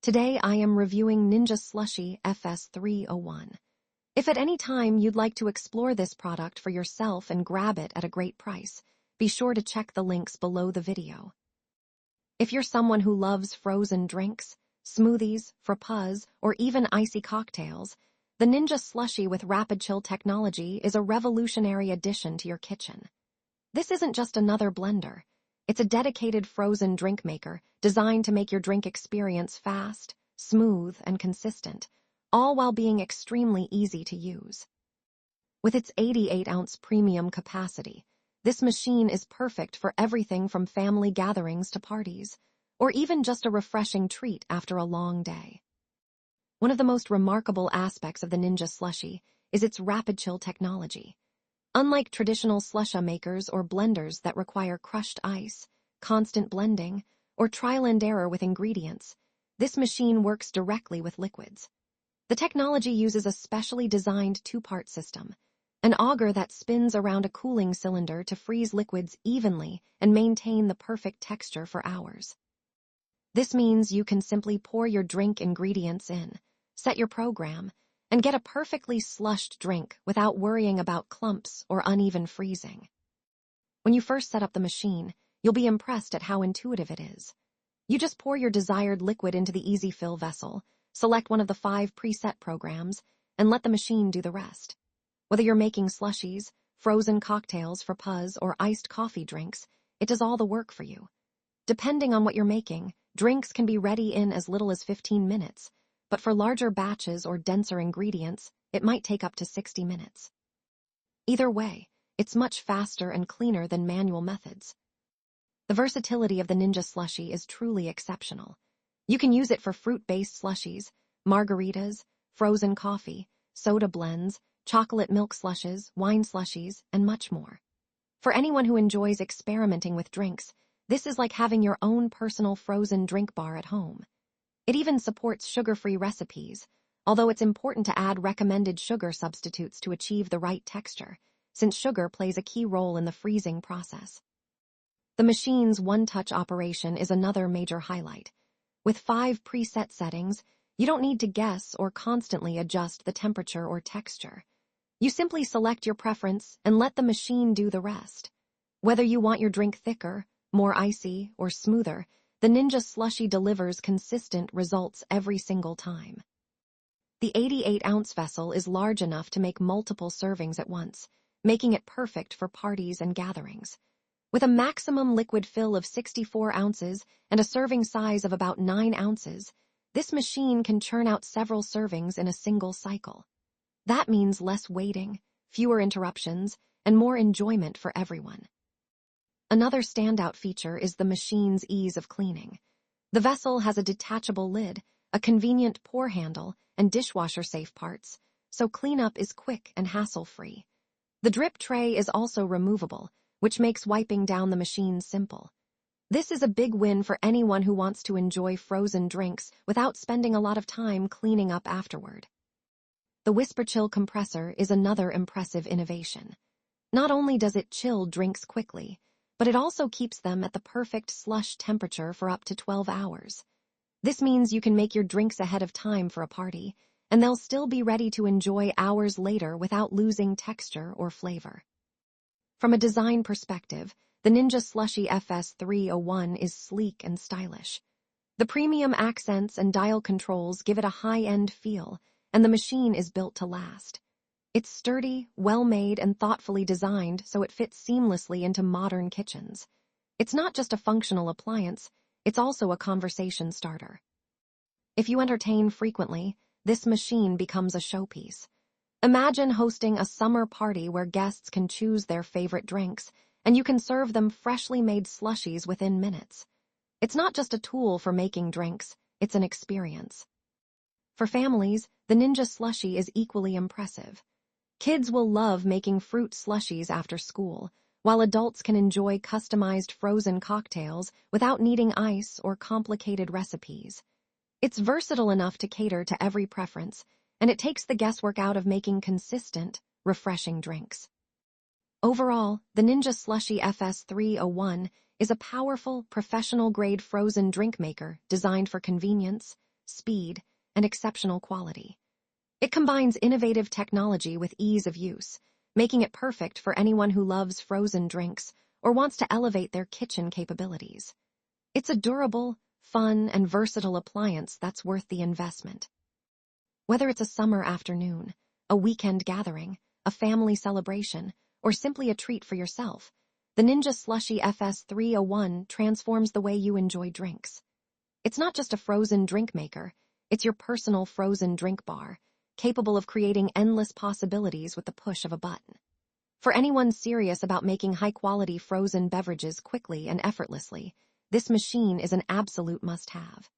Today I am reviewing Ninja SLUSHi FS301. If at any time you'd like to explore this product for yourself and grab it at a great price, be sure to check the links below the video. If you're someone who loves frozen drinks, smoothies, frappés, or even icy cocktails, the Ninja SLUSHi with RapidChill Technology is a revolutionary addition to your kitchen. This isn't just another blender. It's a dedicated frozen drink maker designed to make your drink experience fast, smooth, and consistent, all while being extremely easy to use. With its 88-ounce premium capacity, this machine is perfect for everything from family gatherings to parties, or even just a refreshing treat after a long day. One of the most remarkable aspects of the Ninja SLUSHi is its RapidChill technology. Unlike traditional slushie makers or blenders that require crushed ice, constant blending, or trial and error with ingredients, this machine works directly with liquids. The technology uses a specially designed two-part system, an auger that spins around a cooling cylinder to freeze liquids evenly and maintain the perfect texture for hours. This means you can simply pour your drink ingredients in, set your program, and get a perfectly slushed drink without worrying about clumps or uneven freezing. When you first set up the machine, you'll be impressed at how intuitive it is. You just pour your desired liquid into the easy fill vessel, select one of the 5 preset programs, and let the machine do the rest. Whether you're making slushies, frozen cocktails, frappés, or iced coffee drinks, it does all the work for you. Depending on what you're making, drinks can be ready in as little as 15 minutes, but for larger batches or denser ingredients, it might take up to 60 minutes. Either way, it's much faster and cleaner than manual methods. The versatility of the Ninja SLUSHi is truly exceptional. You can use it for fruit-based slushies, margaritas, frozen coffee, soda blends, chocolate milk slushes, wine slushies, and much more. For anyone who enjoys experimenting with drinks, this is like having your own personal frozen drink bar at home. It even supports sugar-free recipes, although it's important to add recommended sugar substitutes to achieve the right texture, since sugar plays a key role in the freezing process. The machine's one-touch operation is another major highlight. With 5 preset settings, you don't need to guess or constantly adjust the temperature or texture. You simply select your preference and let the machine do the rest. Whether you want your drink thicker, more icy, or smoother, the Ninja SLUSHi delivers consistent results every single time. The 88-ounce vessel is large enough to make multiple servings at once, making it perfect for parties and gatherings. With a maximum liquid fill of 64 ounces and a serving size of about 9 ounces, this machine can churn out several servings in a single cycle. That means less waiting, fewer interruptions, and more enjoyment for everyone. Another standout feature is the machine's ease of cleaning. The vessel has a detachable lid, a convenient pour handle, and dishwasher-safe parts, so cleanup is quick and hassle-free. The drip tray is also removable, which makes wiping down the machine simple. This is a big win for anyone who wants to enjoy frozen drinks without spending a lot of time cleaning up afterward. The WhisperChill compressor is another impressive innovation. Not only does it chill drinks quickly, but it also keeps them at the perfect slush temperature for up to 12 hours. This means you can make your drinks ahead of time for a party, and they'll still be ready to enjoy hours later without losing texture or flavor. From a design perspective, the Ninja SLUSHi FS301 is sleek and stylish. The premium accents and dial controls give it a high-end feel, and the machine is built to last. It's sturdy, well-made, and thoughtfully designed so it fits seamlessly into modern kitchens. It's not just a functional appliance, it's also a conversation starter. If you entertain frequently, this machine becomes a showpiece. Imagine hosting a summer party where guests can choose their favorite drinks, and you can serve them freshly made slushies within minutes. It's not just a tool for making drinks, it's an experience. For families, the Ninja SLUSHi is equally impressive. Kids will love making fruit slushies after school, while adults can enjoy customized frozen cocktails without needing ice or complicated recipes. It's versatile enough to cater to every preference, and it takes the guesswork out of making consistent, refreshing drinks. Overall, the Ninja SLUSHi FS301 is a powerful, professional-grade frozen drink maker designed for convenience, speed, and exceptional quality. It combines innovative technology with ease of use, making it perfect for anyone who loves frozen drinks or wants to elevate their kitchen capabilities. It's a durable, fun, and versatile appliance that's worth the investment. Whether it's a summer afternoon, a weekend gathering, a family celebration, or simply a treat for yourself, the Ninja SLUSHi FS301 transforms the way you enjoy drinks. It's not just a frozen drink maker, it's your personal frozen drink bar, capable of creating endless possibilities with the push of a button. For anyone serious about making high-quality frozen beverages quickly and effortlessly, this machine is an absolute must-have.